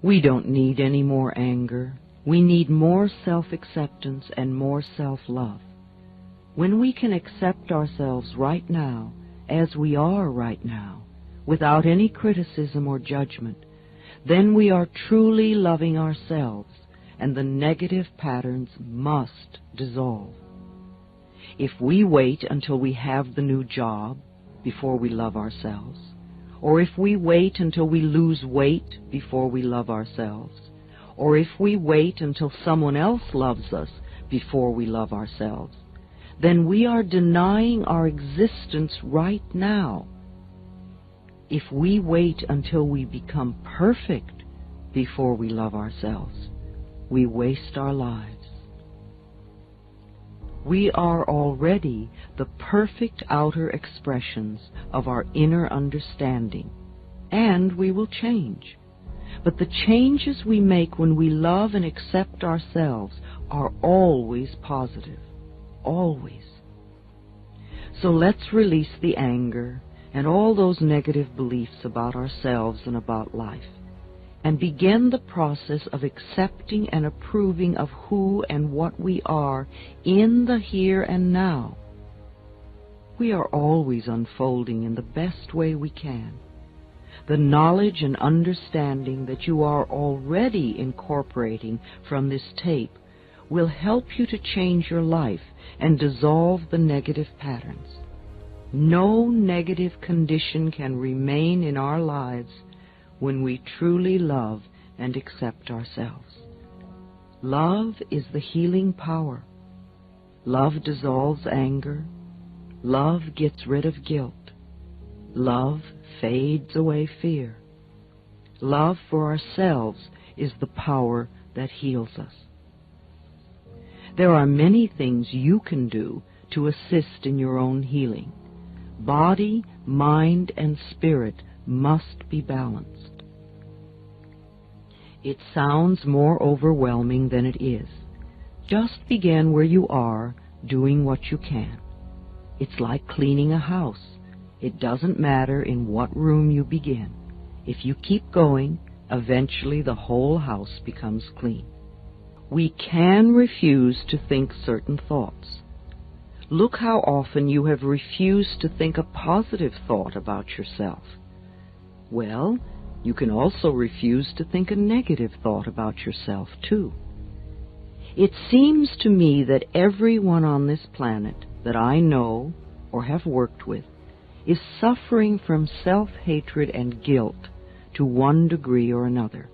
We don't need any more anger. We need more self-acceptance and more self-love. When we can accept ourselves right now, as we are right now, without any criticism or judgment, then we are truly loving ourselves, and the negative patterns must dissolve. If we wait until we have the new job before we love ourselves, or if we wait until we lose weight before we love ourselves, or if we wait until someone else loves us before we love ourselves, then we are denying our existence right now. If we wait until we become perfect before we love ourselves, we waste our lives. We are already the perfect outer expressions of our inner understanding, and we will change. But the changes we make when we love and accept ourselves are always positive, always. So let's release the anger and all those negative beliefs about ourselves and about life, and begin the process of accepting and approving of who and what we are in the here and now. We are always unfolding in the best way we can. The knowledge and understanding that you are already incorporating from this tape will help you to change your life and dissolve the negative patterns. No negative condition can remain in our lives when we truly love and accept ourselves. Love is the healing power. Love dissolves anger. Love gets rid of guilt. Love fades away fear. Love for ourselves is the power that heals us. There are many things you can do to assist in your own healing. Body, mind, and spirit must be balanced. It sounds more overwhelming than it is. Just begin where you are, doing what you can. It's like cleaning a house. It doesn't matter in what room you begin. If you keep going, eventually the whole house becomes clean. We can refuse to think certain thoughts. Look how often you have refused to think a positive thought about yourself. Well, you can also refuse to think a negative thought about yourself, too. It seems to me that everyone on this planet that I know or have worked with is suffering from self-hatred and guilt to one degree or another.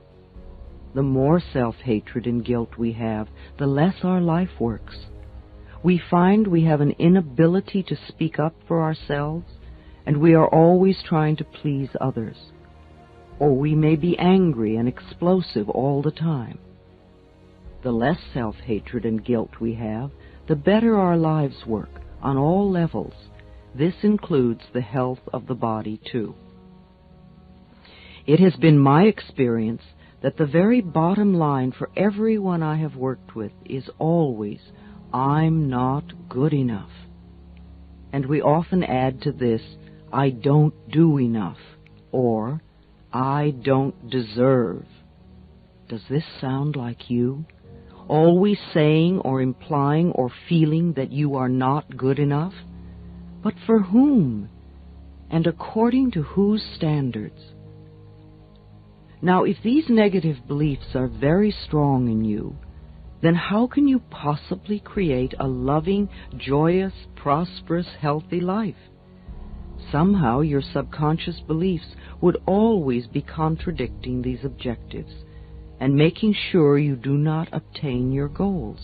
The more self-hatred and guilt we have, the less our life works. We find we have an inability to speak up for ourselves, and we are always trying to please others. Or we may be angry and explosive all the time. The less self-hatred and guilt we have, the better our lives work on all levels. This includes the health of the body, too. It has been my experience that the very bottom line for everyone I have worked with is always, I'm not good enough. And we often add to this, I don't do enough, or I don't deserve. Does this sound like you? Always saying or implying or feeling that you are not good enough? But for whom? And according to whose standards? Now, if these negative beliefs are very strong in you, then how can you possibly create a loving, joyous, prosperous, healthy life? Somehow your subconscious beliefs would always be contradicting these objectives and making sure you do not obtain your goals.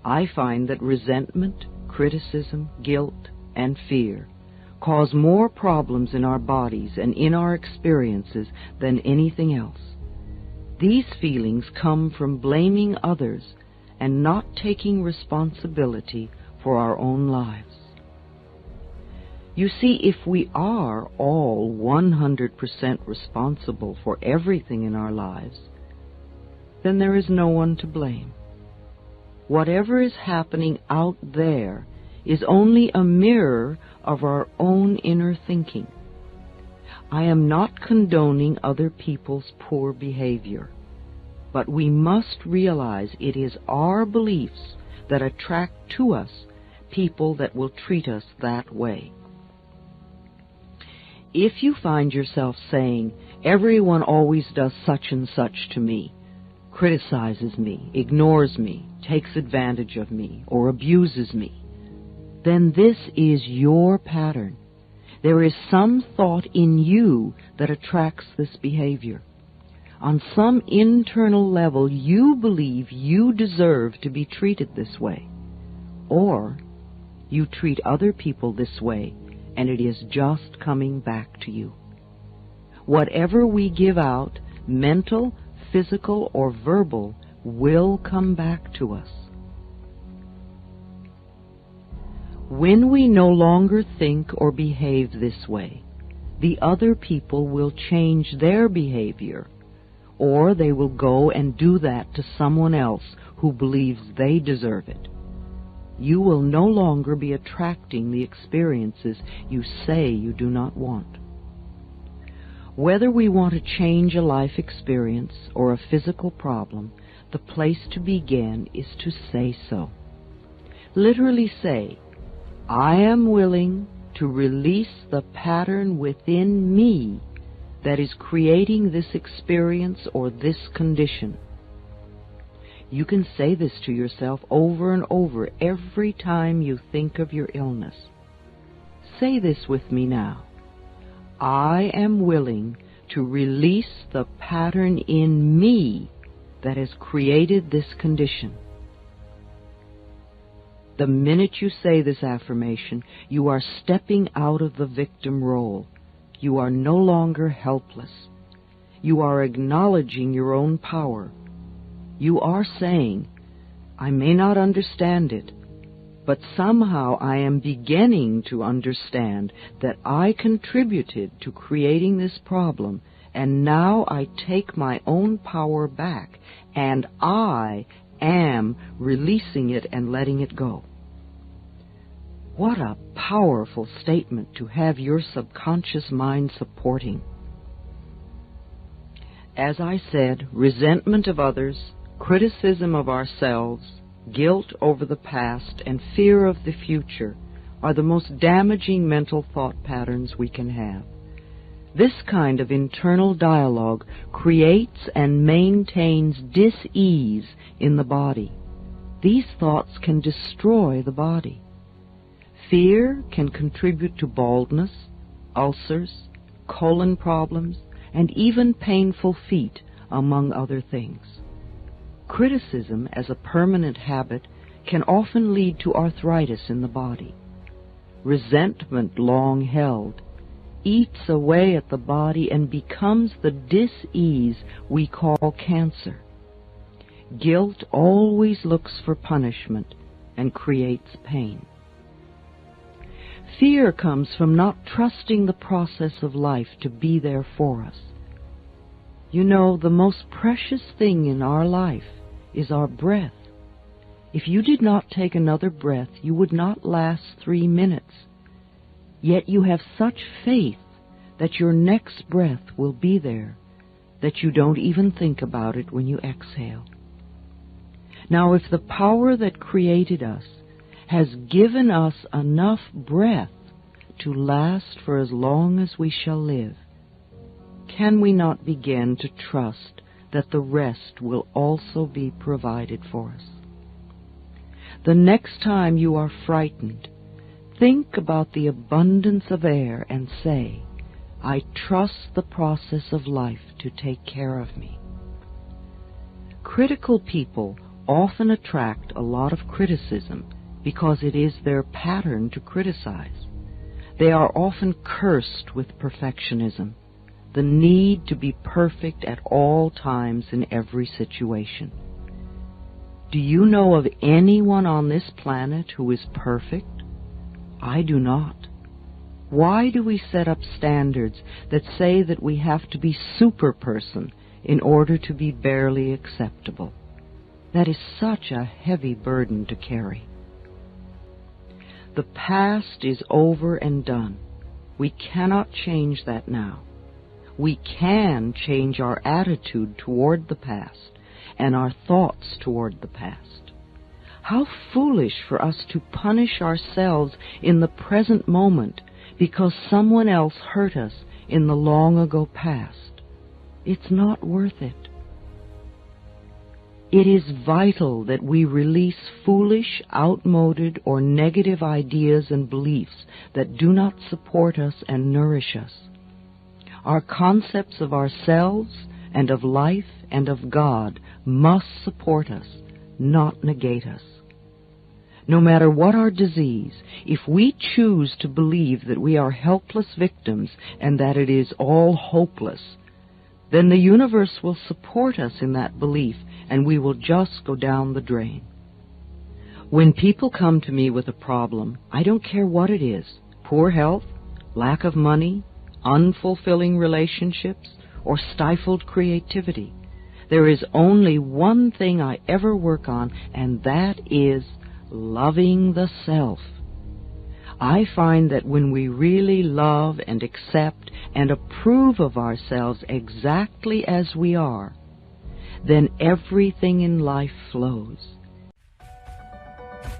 I find that resentment, criticism, guilt, and fear cause more problems in our bodies and in our experiences than anything else. These feelings come from blaming others and not taking responsibility for our own lives. You see, if we are all 100% responsible for everything in our lives, then there is no one to blame. Whatever is happening out there is only a mirror of our own inner thinking. I am not condoning other people's poor behavior, but we must realize it is our beliefs that attract to us people that will treat us that way. If you find yourself saying, everyone always does such and such to me, criticizes me, ignores me, takes advantage of me, or abuses me, then this is your pattern. There is some thought in you that attracts this behavior. On some internal level, you believe you deserve to be treated this way. Or you treat other people this way, and it is just coming back to you. Whatever we give out, mental, physical, or verbal, will come back to us. When we no longer think or behave this way, the other people will change their behavior, or they will go and do that to someone else who believes they deserve it. You will no longer be attracting the experiences you say you do not want. Whether we want to change a life experience or a physical problem, the place to begin is to say so. Literally say, I am willing to release the pattern within me that is creating this experience or this condition. You can say this to yourself over and over every time you think of your illness. Say this with me now. I am willing to release the pattern in me that has created this condition. The minute you say this affirmation, you are stepping out of the victim role. You are no longer helpless. You are acknowledging your own power. You are saying, I may not understand it, but somehow I am beginning to understand that I contributed to creating this problem, and now I take my own power back, and I am releasing it and letting it go. What a powerful statement to have your subconscious mind supporting. As I said, resentment of others, criticism of ourselves, guilt over the past, and fear of the future are the most damaging mental thought patterns we can have. This kind of internal dialogue creates and maintains dis-ease in the body. These thoughts can destroy the body. Fear can contribute to baldness, ulcers, colon problems, and even painful feet, among other things. Criticism as a permanent habit can often lead to arthritis in the body. Resentment long held eats away at the body and becomes the dis-ease we call cancer. Guilt always looks for punishment and creates pain. Fear comes from not trusting the process of life to be there for us. You know, the most precious thing in our life is our breath. If you did not take another breath, you would not last 3 minutes. Yet you have such faith that your next breath will be there, that you don't even think about it when you exhale. Now, if the power that created us has given us enough breath to last for as long as we shall live, can we not begin to trust that the rest will also be provided for us? The next time you are frightened, think about the abundance of air and say, I trust the process of life to take care of me. Critical people often attract a lot of criticism because it is their pattern to criticize. They are often cursed with perfectionism, the need to be perfect at all times in every situation. Do you know of anyone on this planet who is perfect? I do not. Why do we set up standards that say that we have to be superperson in order to be barely acceptable? That is such a heavy burden to carry. The past is over and done. We cannot change that now. we can change our attitude toward the past and our thoughts toward the past. How foolish for us to punish ourselves in the present moment because someone else hurt us in the long ago past. It's not worth it. It is vital that we release foolish, outmoded, or negative ideas and beliefs that do not support us and nourish us. Our concepts of ourselves and of life and of God must support us, not negate us. No matter what our disease, if we choose to believe that we are helpless victims and that it is all hopeless, then the universe will support us in that belief and we will just go down the drain. When people come to me with a problem, I don't care what it is, poor health, lack of money, unfulfilling relationships, or stifled creativity. There is only one thing I ever work on, and that is loving the self. I find that when we really love and accept and approve of ourselves exactly as we are, then everything in life flows.